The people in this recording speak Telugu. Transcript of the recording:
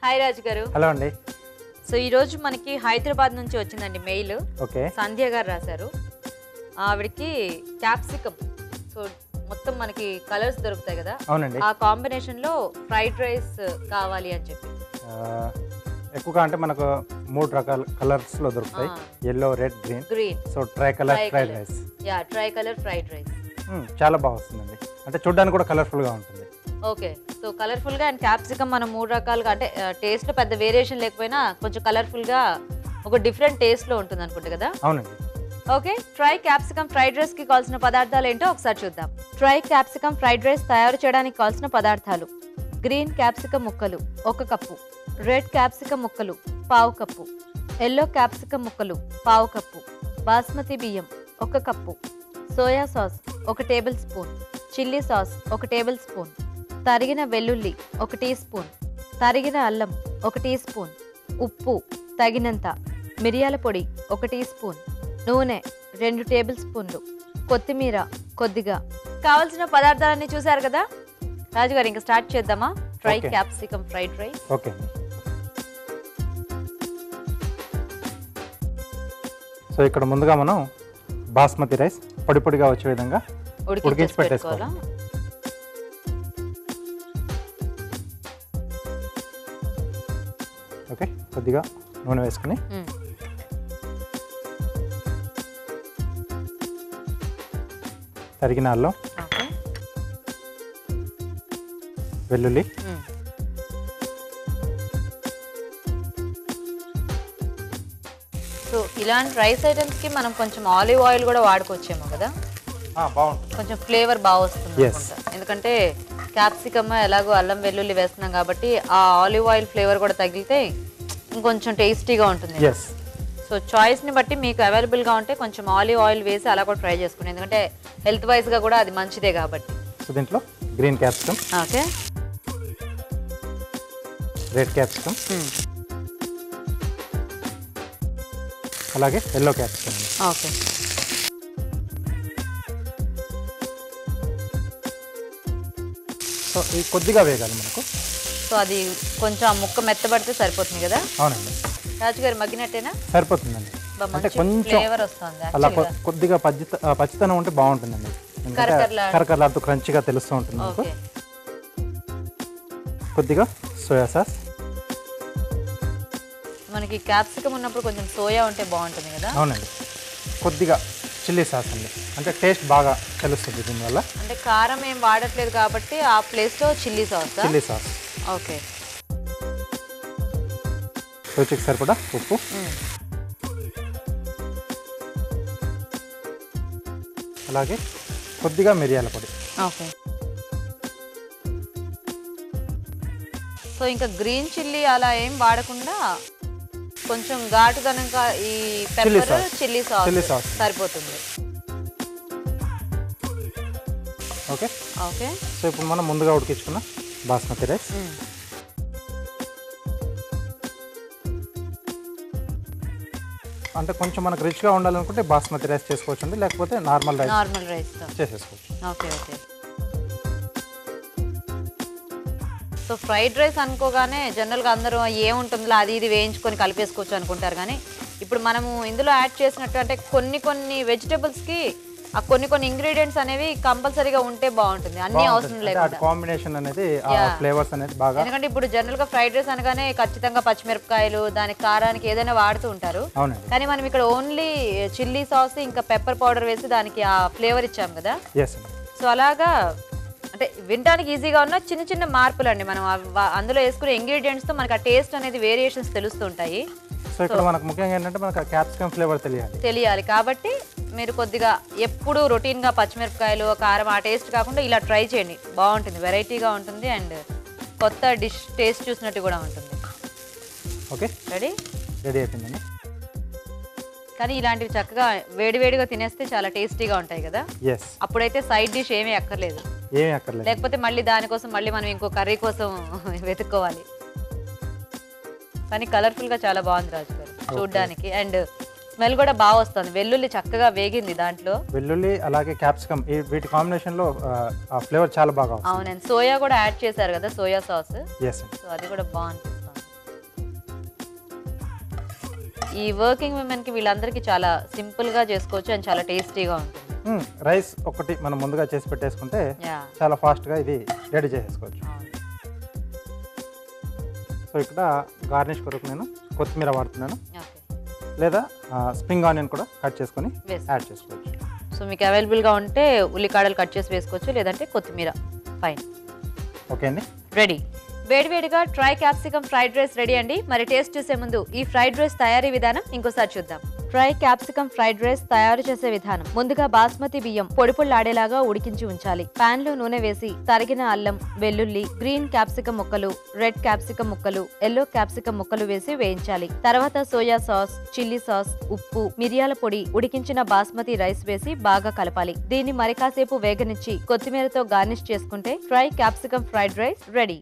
హాయ్ రాజు గారు. హలో అండి. సో ఈ రోజు మనకి హైదరాబాద్ నుంచి వచ్చిందండి మెయిల్. ఓకే. సంధ్య గారు రాశారు. ఆవిడకి క్యాప్సికమ్, సో మొత్తం మనకి కలర్స్ దొరుకుతాయి కదా, అవునండి. ఆ కాంబినేషన్ లో ఫ్రైడ్ రైస్ కావాలి అని చెప్పి. ఎక్కువగా అంటే మనకు 3 రకాల కలర్స్ లో దొరుకుతాయి, yellow, red, green. So try colour fried rice. Try colour fried rice చాలా బాగా వస్తుందండి. అంటే చూడడానికి కూడా కలర్ఫుల్ గా ఉంటుంది. ఓకే. సో కలర్ఫుల్ గా అండ్ క్యాప్సికమ్ మనం 3 రకాలుగా, అంటే టేస్ట్ లో పెద్ద వేరియేషన్ లేకపోయినా కొంచెం కలర్ఫుల్ గా ఒక డిఫరెంట్ టేస్ట్ లో ఉంటుంది అనుకుంటా కదా. అవునండి. Okay. Try capsicum fried rice కి కావాల్సిన పదార్థాలు ఏంటో ఒకసారి చూద్దాం. ట్రై క్యాప్సికమ్ ఫ్రైడ్ రైస్ తయారు చేయడానికి కావాల్సిన పదార్థాలు: గ్రీన్ క్యాప్సికమ్ ముక్కలు 1 కప్పు, రెడ్ క్యాప్సికమ్ ముక్కలు 1/2 కప్పు, ఎల్లో క్యాప్సికమ్ ముక్కలు 1/2 కప్పు, బాస్మతి బియ్యం 1 cup, soya sauce 1 table spoon, chilli sauce 1 table spoon, తరిగిన వెల్లుల్లి 1 టీ స్పూన్, తరిగిన అల్లం 1 టీ స్పూన్, ఉప్పు తగినంత, మిరియాల పొడి 1 టీ స్పూన్, నూనె 2 టేబుల్ స్పూన్లు, కొత్తిమీర కొద్దిగా. కావాల్సిన పదార్థాలన్నీ చూసారు కదా రాజుగారు, ఇంకా స్టార్ట్ చేద్దామా? Try capsicum fried rice. Okay. So ఇక్కడ ముందుగా మనం బాస్మతి రైస్ పొడి పొడిగా వచ్చే విధంగా ఉడికించి పెట్టేసుకోవాలి. ఓకే. కొద్దిగా నూనె వేసుకుని తరిగిన అల్లం, వెల్లుల్లి, సో ఇలాంటి రైస్ ఐటమ్స్ కి మనం కొంచెం ఆలివ్ ఆయిల్ కూడా వాడుకోవచ్చేమో కదా. బాగుంటుంది, కొంచెం ఫ్లేవర్ బాగా వస్తుంది ఎందుకంటే క్యాప్సికమ్ ఎలాగో అల్లం వెల్లుల్లి వేస్తున్నాం కాబట్టి ఆ ఆలివ్ ఆయిల్ ఫ్లేవర్ కూడా తగిలితే ఇంకొంచెం టేస్టీగా ఉంటుంది. సో చాయిస్ని బట్టి మీకు అవైలబుల్గా ఉంటే కొంచెం ఆలివ్ ఆయిల్ వేసి అలా కూడా ట్రై చేసుకోండి, ఎందుకంటే హెల్త్ వైజ్గా కూడా అది మంచిదే కాబట్టి. సో దీంట్లో green capsicum, okay, red capsicum, అలాగే ఎల్లో క్యాప్సికమ్. ఓకే. సో ఇది కొద్దిగా వేగాలి మనకు. సో అది కొంచెం ఆ ముక్క మెత్తబడితే సరిపోతుంది కదా. అవునండి. రాజుగారు మగ్గినట్టేనా? సరిపోతుందండి. అంటే కొంచెం ఫ్లేవర్ వస్తుంది అలా కొద్దిగా పచ్చితనం ఉంటే బాగుంటుందండి, కరకరలాడుతూ క్రంచిగా తెలుస్తూ ఉంటుంది మనకు. కొద్దిగా సోయా సాస్, మనకి క్యాప్సికమ్ ఉన్నప్పుడు కొంచెం సోయా ఉంటే బాగుంటుంది కదా. అవునండి. కొద్దిగా చిల్లీ సాస్ అండి, అంటే టేస్ట్ బాగా తెలుస్తుంది దీనివల్ల. అంటే కారం ఏం వాడట్లేదు కాబట్టి ఆ ప్లేస్లో chilli sauce. Chilli sauce. Okay. రుచికి సరిపడా ఉప్పు, అలాగే కొద్దిగా మిరియాల పొడి. ఓకే. సో ఇంకా గ్రీన్ చిల్లీ అలా ఏం వాడకుండా కొంచెం ఘాటుదనంగా ఈ పెప్పర్ చిల్లీ సాస్ సరిపోతుంది. ఓకే. ఓకే. సో ఇప్పుడు మనం ముందుగా ఉడికించుకున్న బాస్మతి రైస్, అంటే కొంచెం మనకు రిచ్గా ఉండాలనుకుంటే బాస్మతి రైస్ చేసుకోవచ్చు అండి, లేకపోతే నార్మల్ రైస్ చేసేసుకోవచ్చు. Okay. Okay. So fried rice అనుకోగానే జనరల్గా అందరూ ఏముంటుందో అది ఇది వేయించుకొని కలిపేసుకోవచ్చు అనుకుంటారు, కానీ ఇప్పుడు మనము ఇందులో యాడ్ చేసినట్టు అంటే కొన్ని వెజిటబుల్స్కి ఆ కొన్ని ఇంగ్రీడియంట్స్ అనేవి కంపల్సరీగా ఉంటే బాగుంటుంది, అన్ని అవసరం లేకుండా కాంబినేషన్ అనేది ఫ్లేవర్స్ అనేది బాగా. ఎందుకంటే ఇప్పుడు జనరల్గా ఫ్రైడ్ రైస్ అనగానే ఖచ్చితంగా పచ్చిమిరపకాయలు దానికి కారానికి ఏదైనా వాడుతూ ఉంటారు, కానీ మనం ఇక్కడ ఓన్లీ చిల్లీ సాస్ ఇంకా పెప్పర్ పౌడర్ వేసి దానికి ఆ ఫ్లేవర్ ఇచ్చాం కదా. సో అలాగా అంటే వినడానికి ఈజీగా ఉన్న చిన్న మార్పులు అండి, మనం అందులో వేసుకునే ఇంగ్రీడియంట్స్ తో మనకి ఆ టేస్ట్ అనేది వేరియేషన్స్ తెలుస్తూ ఉంటాయి. సో ఇక్కడ మనకు ముఖ్యంగా ఏంటంటే మనకు క్యాప్సికమ్ ఫ్లేవర్ తెలియాలి కాబట్టి మీరు కొద్దిగా ఎప్పుడు రొటీన్ గా పచ్చిమిరపకాయలు కారం ఆ టేస్ట్ కాకుండా ఇలా ట్రై చేయండి, బాగుంటుంది, వెరైటీగా ఉంటుంది అండ్ కొత్త డిష్ టేస్ట్ చూసినట్టు కూడా ఉంటుంది. ఓకే. రెడీ అయిపోయిందండి. కానీ ఇలాంటివి చక్కగా వేడివేడిగా తినేస్తే చాలా టేస్టీగా ఉంటాయి కదా. అప్పుడైతే సైడ్ డిష్ ఏమీ అక్కర్లేదు, లేకపోతే మళ్ళీ దానికోసం మళ్ళీ మనం ఇంకో కర్రీ కోసం వెతుక్కోవాలి. కానీ కలర్ఫుల్ గా చాలా బాగుంది రాజు గారు చూడడానికి, అండ్ స్మెల్ కూడా బాగా వస్తుంది. వెల్లుల్లి చక్కగా వేగింది దాంట్లో, వెల్లుల్లి అలాగే క్యాప్సికమ్ వీటి కాంబినేషన్ లో ఆ ఫ్లేవర్ చాలా బాగా వస్తుంది. అవునండి. సోయా కూడా యాడ్ చేశారు కదా, సోయా సాస్, సో అది కూడా బాగుంది. ఈ వర్కింగ్ విమెన్ కి వీళ్ళందరికీ చాలా సింపుల్ గా చేసుకోవచ్చు అండ్ చాలా టేస్టీగా ఉంటుంది. రైస్ ఒకటి మనం ముందుగా చేసి పెట్టేసుకుంటే యా చాలా ఫాస్ట్గా ఇది రెడీ చేసేసుకోవచ్చు. సో ఇక్కడ గార్నిష్ కొరకు నేను కొత్తిమీర వాడుతున్నాను, ఓకే లేదా స్ప్రింగ్ ఆనియన్ కూడా కట్ చేసుకొని వేసుకో. యాడ్ చేసుకోవచ్చు. సో మీకు అవైలబుల్గా ఉంటే ఉల్లికాడలు కట్ చేసి వేసుకోవచ్చు, లేదంటే కొత్తిమీర. ఫైన్, ఓకే అండి. రెడీ. వేడివేడిగా try capsicum fried rice ready అండి. మరి టేస్ట్ చూసే ముందు ఈ ఫ్రైడ్ రైస్ తయారీ విధానం ఇంకోసారి చూద్దాం. ట్రై క్యాప్సికమ్ ఫ్రైడ్ రైస్ తయారు చేసే విధానం: ముందుగా బాస్మతి బియ్యం పొడిలాడేలాగా ఉడికించి ఉంచాలి. పాన్ లో నూనె వేసి తరిగిన అల్లం, వెల్లుల్లి, గ్రీన్ క్యాప్సికమ్ ముక్కలు, రెడ్ క్యాప్సికమ్ ముక్కలు, ఎల్లో క్యాప్సికమ్ ముక్కలు వేసి వేయించాలి. తర్వాత సోయా సాస్, చిల్లీ సాస్, ఉప్పు, మిరియాల పొడి, ఉడికించిన బాస్మతి రైస్ వేసి బాగా కలపాలి. దీన్ని మరి కాసేపు వేగనిచ్చి కొత్తిమీరతో గార్నిష్ చేసుకుంటే try capsicum fried rice ready.